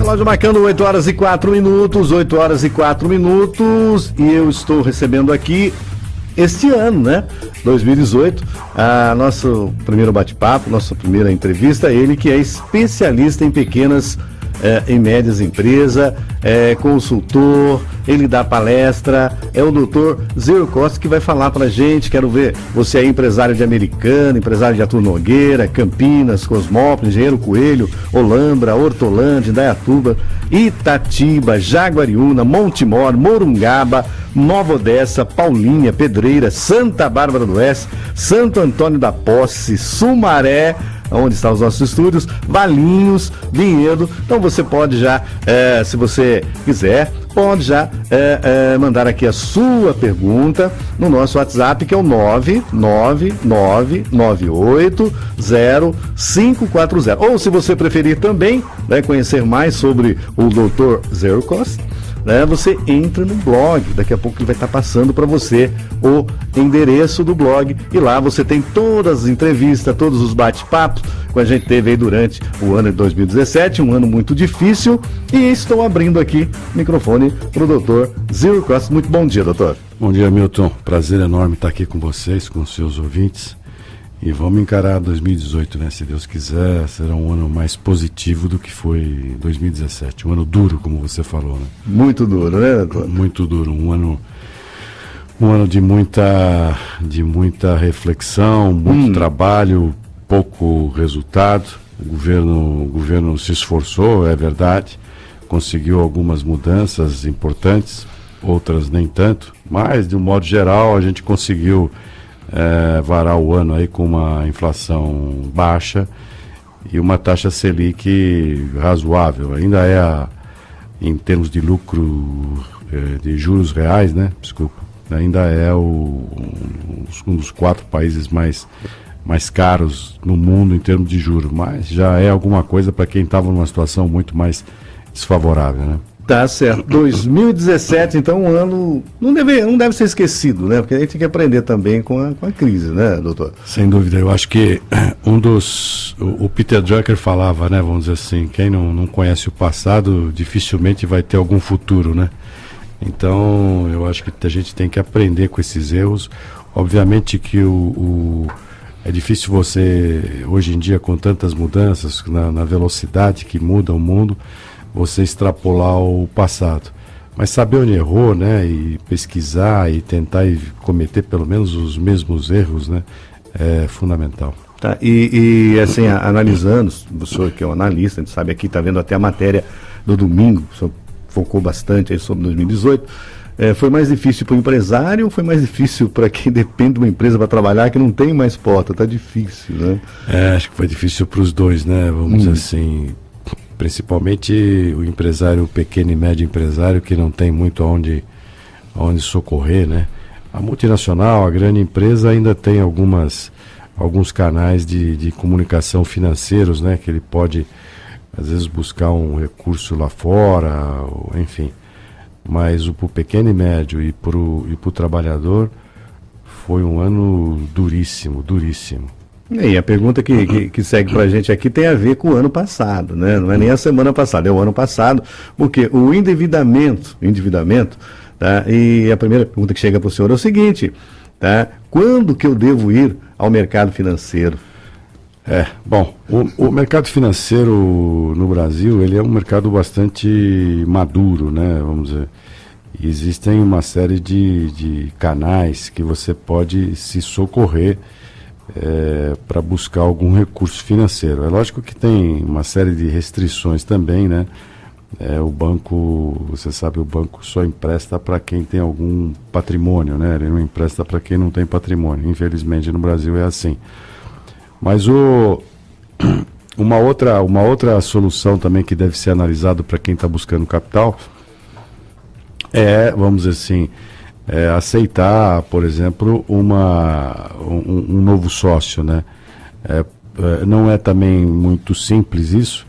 Relógio marcando 8 horas e 4 minutos, 8 horas e 4 minutos, e eu estou recebendo aqui este ano, né? 2018, nosso primeiro bate-papo, nossa primeira entrevista, ele que é especialista em pequenas e médias empresas, consultor, ele dá palestra, é o doutor Zero Costa que vai falar pra gente. Quero ver, você é empresário de Americana, empresário de Arthur Nogueira, Campinas, Cosmópolis, Engenheiro Coelho, Olambra, Hortolândia, Indaiatuba, Itatiba, Jaguariúna, Montemor, Morungaba, Nova Odessa, Paulinha, Pedreira, Santa Bárbara do Oeste, Santo Antônio da Posse, Sumaré, onde estão os nossos estúdios, Valinhos, Vinhedo. Então você pode já, se você quiser, pode já mandar aqui a sua pergunta no nosso WhatsApp, que é o 999980540. Ou se você preferir também, conhecer mais sobre o Dr. Zero Costa, você entra no blog, daqui a pouco ele vai estar passando para você o endereço do blog, e lá você tem todas as entrevistas, todos os bate-papos que a gente teve aí durante o ano de 2017, um ano muito difícil, e estou abrindo aqui o microfone para o doutor Zero Costa. Muito bom dia, doutor. Bom dia, Milton. Prazer enorme estar aqui com vocês, com os seus ouvintes. E vamos encarar 2018, né? Se Deus quiser, será um ano mais positivo do que foi 2017. Um ano duro, como você falou, né? Muito duro, né, doutor? Muito duro. Um ano de muita reflexão, muito trabalho, pouco resultado. O governo se esforçou, é verdade. Conseguiu algumas mudanças importantes, outras nem tanto. Mas, de um modo geral, a gente conseguiu varar o ano aí com uma inflação baixa e uma taxa Selic razoável. Ainda em termos de lucro de juros reais, né? Desculpa, ainda é um dos 4 países mais caros no mundo em termos de juros, mas já é alguma coisa para quem estava numa situação muito mais desfavorável, né? Tá certo. 2017, então, um ano não deve ser esquecido, né? Porque a gente tem que aprender também com a crise, né, doutor? Sem dúvida. Eu acho que o Peter Drucker falava, né? Vamos dizer assim, quem não conhece o passado dificilmente vai ter algum futuro, né? Então, eu acho que a gente tem que aprender com esses erros. Obviamente que é difícil você, hoje em dia, com tantas mudanças, na velocidade que muda o mundo, você extrapolar o passado. Mas saber onde errou, né, e pesquisar e tentar cometer pelo menos os mesmos erros, né, é fundamental. Tá, e assim, analisando, o senhor que é um analista, a gente sabe aqui, está vendo até a matéria do domingo, o senhor focou bastante aí sobre 2018, foi mais difícil para o empresário ou foi mais difícil para quem depende de uma empresa para trabalhar, que não tem mais porta? Está difícil, né? Acho que foi difícil para os dois, né, vamos dizer assim. Principalmente o empresário, o pequeno e médio empresário, que não tem muito aonde socorrer, né? A multinacional, a grande empresa ainda tem alguns canais de comunicação financeiros, né? Que ele pode, às vezes, buscar um recurso lá fora, enfim. Mas pro pequeno e médio e pro trabalhador foi um ano duríssimo, duríssimo. E a pergunta que segue pra gente aqui tem a ver com o ano passado, né? Não é nem a semana passada, é o ano passado, porque o endividamento, tá? E a primeira pergunta que chega para o senhor é o seguinte, tá? Quando que eu devo ir ao mercado financeiro? Bom, o mercado financeiro no Brasil, ele é um mercado bastante maduro, né? Vamos dizer. E existem uma série de canais que você pode se socorrer para buscar algum recurso financeiro. É lógico que tem uma série de restrições também, né? O banco, você sabe, o banco só empresta para quem tem algum patrimônio, né? Ele não empresta para quem não tem patrimônio. Infelizmente no Brasil é assim. Mas uma outra solução também que deve ser analisado para quem está buscando capital vamos dizer assim, aceitar, por exemplo, um novo sócio, né? Não é também muito simples isso,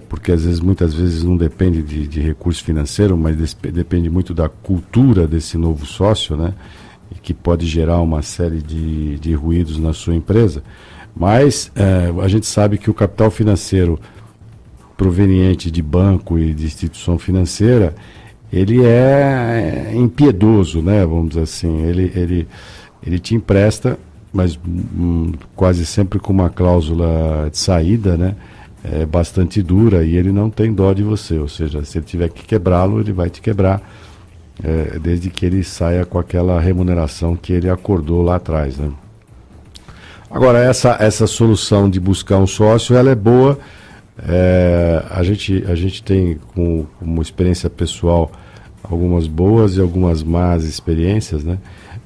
porque muitas vezes não depende de recurso financeiro, mas depende muito da cultura desse novo sócio, né? E que pode gerar uma série de ruídos na sua empresa. Mas a gente sabe que o capital financeiro proveniente de banco e de instituição financeira, ele é impiedoso, né? Vamos dizer assim, ele te empresta, mas quase sempre com uma cláusula de saída, né? Bastante dura, e ele não tem dó de você, ou seja, se ele tiver que quebrá-lo, ele vai te quebrar, desde que ele saia com aquela remuneração que ele acordou lá atrás, né? Agora, essa solução de buscar um sócio, ela é boa. A gente tem, como experiência pessoal, algumas boas e algumas más experiências, né?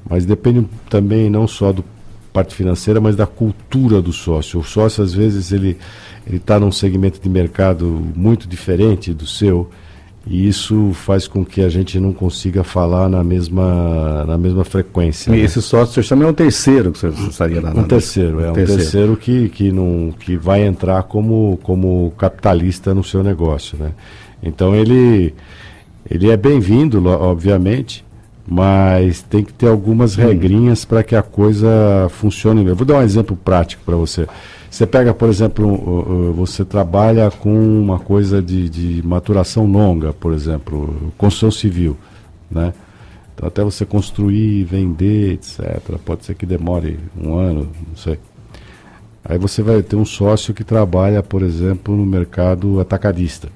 Mas depende também não só do parte financeira, mas da cultura do sócio. O sócio, às vezes, ele está num segmento de mercado muito diferente do seu, e isso faz com que a gente não consiga falar na mesma frequência. E né? esse sócio também é um terceiro que você estaria lá. Um terceiro que vai entrar como capitalista no seu negócio, né? Então ele é bem-vindo, obviamente, mas tem que ter algumas regrinhas para que a coisa funcione. Eu vou dar um exemplo prático para você. Você pega, por exemplo, você trabalha com uma coisa de maturação longa, por exemplo, construção civil, né? Então, até você construir, vender, etc., pode ser que demore um ano, não sei. Aí você vai ter um sócio que trabalha, por exemplo, no mercado atacadista.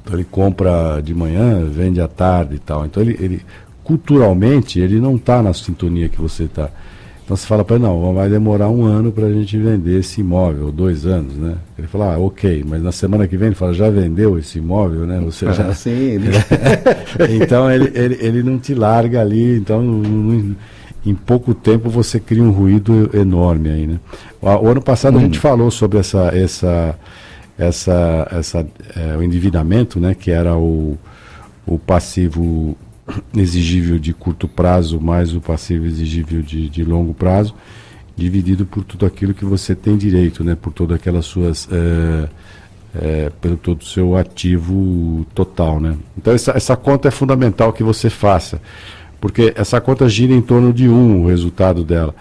Então ele compra de manhã, vende à tarde e tal. Então ele culturalmente, ele não está na sintonia que você está. Então você fala para ele, não, vai demorar um ano para a gente vender esse imóvel, 2 anos, né? Ele fala, ok, mas na semana que vem ele fala, já vendeu esse imóvel, né? Você já... Sim. Então ele não te larga ali, então em pouco tempo você cria um ruído enorme aí, né? O ano passado a gente falou sobre o endividamento, né? Que era o passivo exigível de curto prazo mais o passivo exigível de longo prazo, dividido por tudo aquilo que você tem direito, né? Por todas aquelas suas pelo todo o seu ativo total, né? Então essa conta é fundamental que você faça, porque essa conta gira em torno de o resultado dela.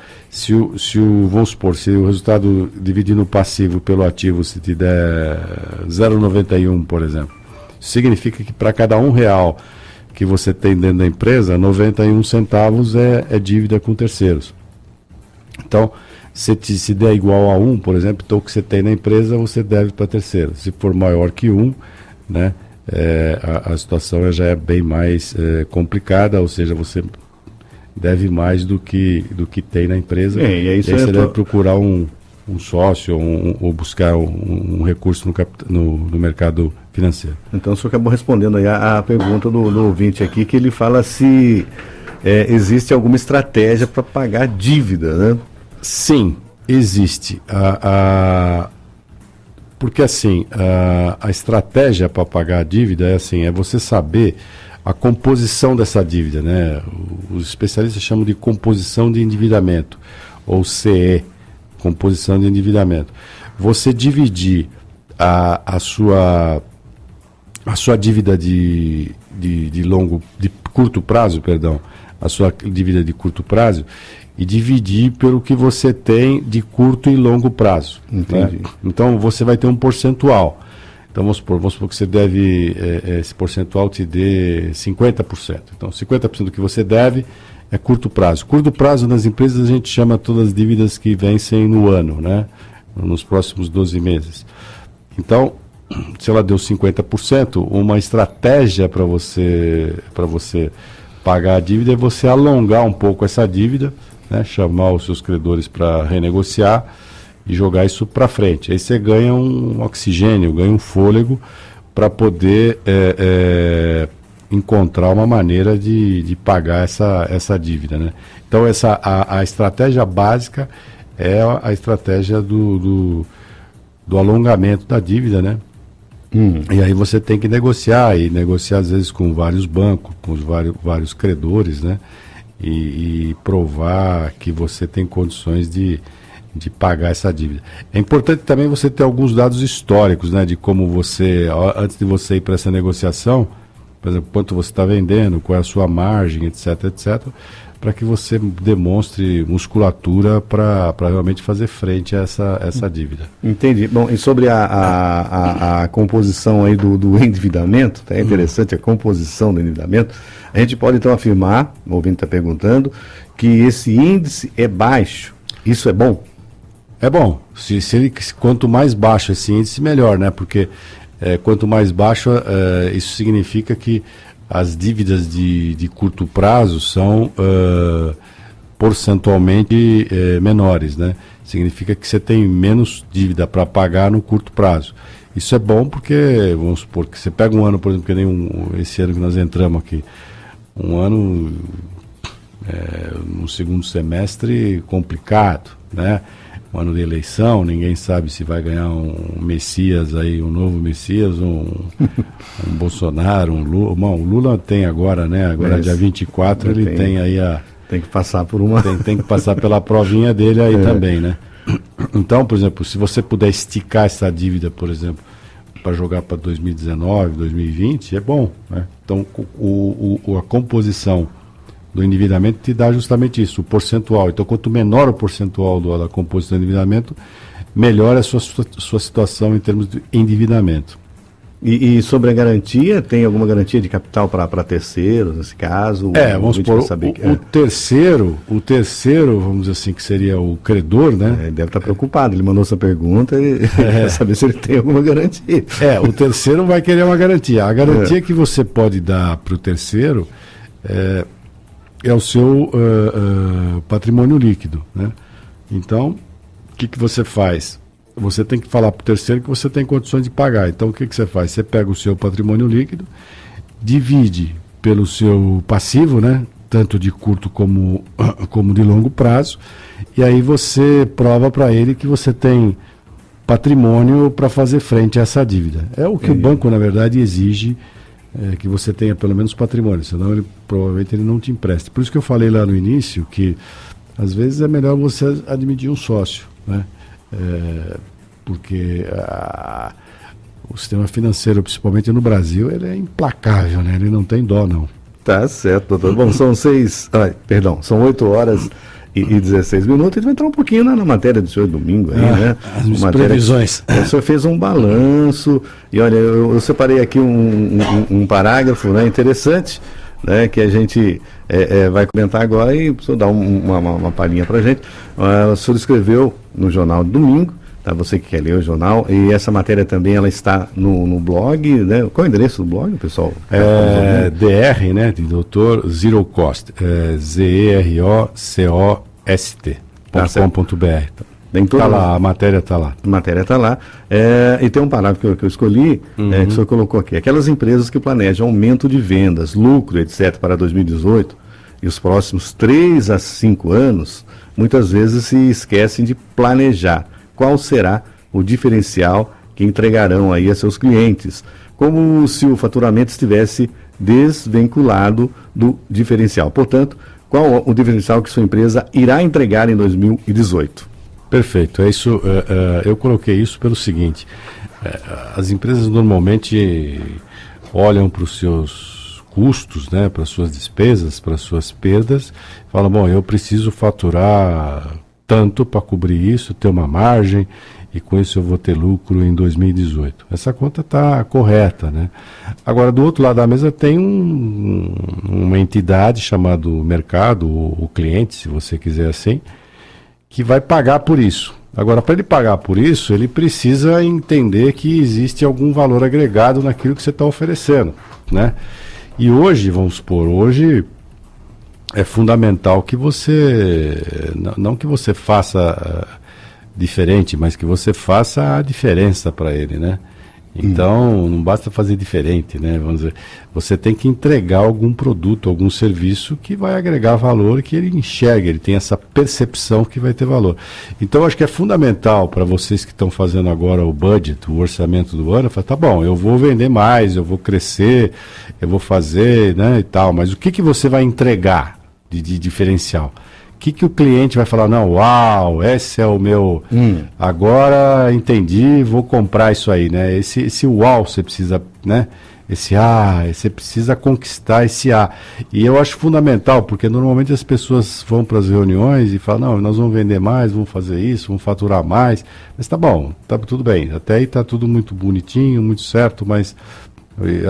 Vamos supor, se o resultado dividindo o passivo pelo ativo se te der 0,91, por exemplo, significa que para cada R$1 que você tem dentro da empresa, 91 centavos é dívida com terceiros. Então, se der igual a 1, por exemplo, então o que você tem na empresa, você deve para terceiros. Se for maior que 1, né, a situação já é bem mais complicada, ou seja, você deve mais do que tem na empresa. E aí você deve procurar um sócio ou buscar um recurso no mercado financeiro. Então o senhor acabou respondendo aí a pergunta do ouvinte aqui, que ele fala se existe alguma estratégia para pagar a dívida, né? Sim, existe. Porque assim, a estratégia para pagar a dívida é você saber a composição dessa dívida, né? Os especialistas chamam de composição de endividamento, ou CE, composição de endividamento. Você dividir a sua dívida de curto prazo, a sua dívida de curto prazo, e dividir pelo que você tem de curto e longo prazo. Entendi. Né? Então você vai ter um percentual. Então vamos supor que você deve, esse percentual te dê 50%. Então 50% do que você deve é curto prazo. Curto prazo nas empresas a gente chama todas as dívidas que vencem no ano, né? Nos próximos 12 meses. Então, se ela deu 50%, uma estratégia para você pagar a dívida é você alongar um pouco essa dívida, né? Chamar os seus credores para renegociar e jogar isso para frente. Aí você ganha um oxigênio, ganha um fôlego para poder encontrar uma maneira de pagar essa dívida, né? Então a estratégia básica é a estratégia do alongamento da dívida, né? E aí você tem que negociar às vezes com vários bancos, com os vários credores, né? E provar que você tem condições de pagar essa dívida. É importante também você ter alguns dados históricos, né? De como você, antes de você ir para essa negociação, por exemplo, quanto você está vendendo, qual é a sua margem, etc, para que você demonstre musculatura para realmente fazer frente a essa dívida. Entendi. Bom, e sobre a composição aí do endividamento, é interessante a composição do endividamento, a gente pode então afirmar, o ouvinte está perguntando, que esse índice é baixo. Isso é bom? É bom. Quanto mais baixo esse índice, melhor, né? Porque quanto mais baixo, isso significa que as dívidas de curto prazo são porcentualmente menores, né? Significa que você tem menos dívida para pagar no curto prazo. Isso é bom porque, vamos supor, que você pega um ano, por exemplo, que nem esse ano que nós entramos aqui, um ano no segundo semestre complicado, né? Um ano de eleição, ninguém sabe se vai ganhar um Messias aí, um novo Messias, um Bolsonaro, um Lula. Bom, o Lula tem agora, né? Agora dia 24 ele tem aí Tem que passar por uma... Tem que passar pela provinha dele aí também, né? Então, por exemplo, se você puder esticar essa dívida, por exemplo, para jogar para 2019, 2020, é bom, né? Então, a composição do endividamento te dá justamente isso, o percentual. Então, quanto menor o percentual da composição do endividamento, melhor a sua situação em termos de endividamento. E sobre a garantia, tem alguma garantia de capital para terceiros, nesse caso? Vamos supor, o terceiro, vamos dizer assim, que seria o credor, né? Ele deve estar preocupado, ele mandou essa pergunta e quer saber se ele tem alguma garantia. O terceiro vai querer uma garantia. A garantia que você pode dar para o terceiro é o seu patrimônio líquido, né? Então, o que você faz? Você tem que falar para o terceiro que você tem condições de pagar. Então, o que você faz? Você pega o seu patrimônio líquido, divide pelo seu passivo, né? Tanto de curto como de longo prazo, e aí você prova para ele que você tem patrimônio para fazer frente a essa dívida. É o que o banco, na verdade, exige, que você tenha pelo menos patrimônio, senão provavelmente ele não te empresta. Por isso que eu falei lá no início que às vezes é melhor você admitir um sócio, né? Porque o sistema financeiro, principalmente no Brasil, ele é implacável, né? Ele não tem dó, não. Tá certo, doutor. Bom, são 8 horas e 16 minutos. A gente vai entrar um pouquinho na matéria do senhor domingo aí, né? As previsões. O senhor fez um balanço e olha, eu separei aqui um parágrafo, né, interessante, né, que a gente vai comentar agora e o senhor dá uma palhinha pra gente. O senhor escreveu no Jornal de Domingo, tá? Você que quer ler o jornal, e essa matéria também ela está no blog, né? Qual é o endereço do blog, pessoal? DR, né, de Dr. Zero Cost, zerocost.com.br. Tá lá, a matéria está lá. A matéria está lá. E tem um parágrafo que eu escolhi, que o senhor colocou aqui. Aquelas empresas que planejam aumento de vendas, lucro, etc., para 2018 e os próximos 3 a 5 anos, muitas vezes se esquecem de planejar qual será o diferencial que entregarão aí a seus clientes, como se o faturamento estivesse desvinculado do diferencial. Portanto, qual o diferencial que sua empresa irá entregar em 2018? Perfeito, é isso. Eu coloquei isso pelo seguinte: as empresas normalmente olham para os seus custos, né, para as suas despesas, para as suas perdas, falam, bom, eu preciso faturar tanto para cobrir isso, ter uma margem, e com isso eu vou ter lucro em 2018. Essa conta está correta, né? Agora, do outro lado da mesa tem uma entidade chamada mercado, o cliente, se você quiser assim, que vai pagar por isso. Agora, para ele pagar por isso, ele precisa entender que existe algum valor agregado naquilo que você está oferecendo, né? E hoje, vamos supor, é fundamental que você, não que você faça diferente, mas que você faça a diferença para ele, né? Então, não basta fazer diferente, né? Vamos dizer, você tem que entregar algum produto, algum serviço que vai agregar valor, que ele enxergue, ele tem essa percepção que vai ter valor. Então, acho que é fundamental para vocês que estão fazendo agora o budget, o orçamento do ano, falar, tá bom, eu vou vender mais, eu vou crescer, eu vou fazer, né, e tal, mas o que você vai entregar de diferencial? que o cliente vai falar? Não, uau, esse é o meu... Agora entendi, vou comprar isso aí, né? Esse uau você precisa, né? Você precisa conquistar esse A. E eu acho fundamental, porque normalmente as pessoas vão para as reuniões e falam, não, nós vamos vender mais, vamos fazer isso, vamos faturar mais. Mas tá bom, tá tudo bem. Até aí tá tudo muito bonitinho, muito certo, mas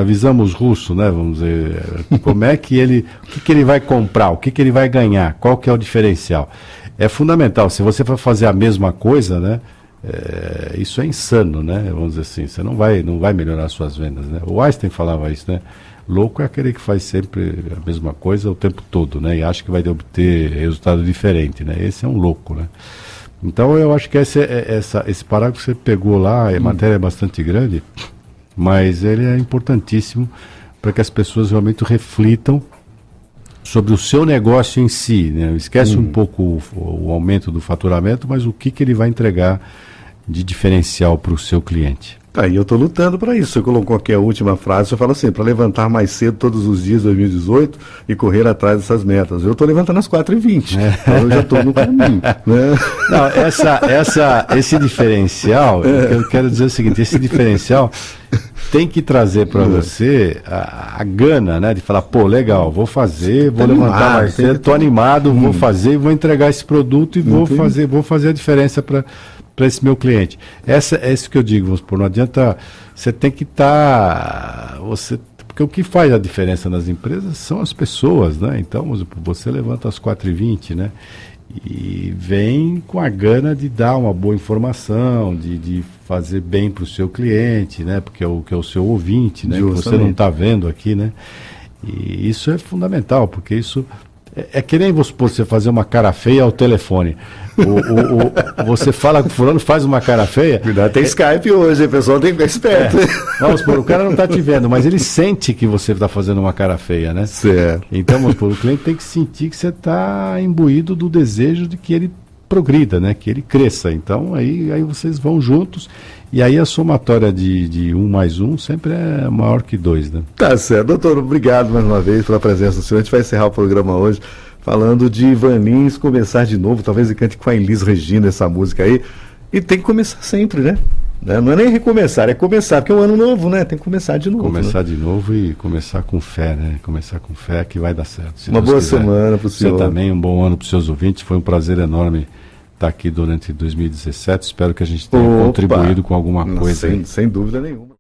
avisamos o russo, né? Vamos dizer, como é que o que ele vai comprar, o que ele vai ganhar, qual que é o diferencial. É fundamental, se você for fazer a mesma coisa, né? Isso é insano, né? Vamos dizer assim, você não vai melhorar suas vendas, né? O Einstein falava isso, né? Louco é aquele que faz sempre a mesma coisa o tempo todo, né? E acha que vai obter resultado diferente, né? Esse é um louco, né? Então eu acho que esse parágrafo que você pegou lá, a matéria é bastante grande, mas ele é importantíssimo para que as pessoas realmente reflitam sobre o seu negócio em si, né? Esquece um pouco o aumento do faturamento, mas o que ele vai entregar de diferencial para o seu cliente. Tá, e eu estou lutando para isso. Você colocou aqui a última frase, você fala assim, para levantar mais cedo todos os dias de 2018 e correr atrás dessas metas. Eu estou levantando às 4h20, então eu já estou no caminho. Né? Não, esse diferencial, eu quero dizer o seguinte, esse diferencial tem que trazer para você a gana, né? De falar, pô, legal, vou fazer, vou levantar mais cedo, estou animado, vou fazer, vou entregar esse produto e vou fazer a diferença para esse meu cliente. É isso que eu digo, vamos supor, não adianta, você tem que estar, porque o que faz a diferença nas empresas são as pessoas, né? Então, você levanta às 4h20, né? E vem com a gana de dar uma boa informação, de fazer bem para o seu cliente, né? Porque que é o seu ouvinte, né? Que você não está vendo aqui, né? E isso é fundamental, porque isso é que nem você fazer uma cara feia ao telefone. Você fala que o fulano faz uma cara feia. Cuidado, tem Skype hoje, o pessoal tem que ficar esperto. Vamos supor, o cara não está te vendo, mas ele sente que você está fazendo uma cara feia, né? Certo. Então, vamos supor, o cliente tem que sentir que você está imbuído do desejo de que ele progrida, né? Que ele cresça. Então, aí vocês vão juntos. E aí a somatória de 1 mais 1 sempre é maior que 2, né? Tá certo. Doutor, obrigado mais uma vez pela presença do senhor. A gente vai encerrar o programa hoje falando de Ivan Lins começar de novo. Talvez ele cante com a Elis Regina essa música aí. E tem que começar sempre, né? Não é nem recomeçar, é começar, porque é um ano novo, né? Tem que começar de novo. Começar, né? De novo e começar com fé, né? Começar com fé que vai dar certo. Uma boa semana para o senhor. Você também, um bom ano para os seus ouvintes. Foi um prazer enorme estar aqui durante 2017. Espero que a gente tenha contribuído com alguma coisa. Sem dúvida nenhuma.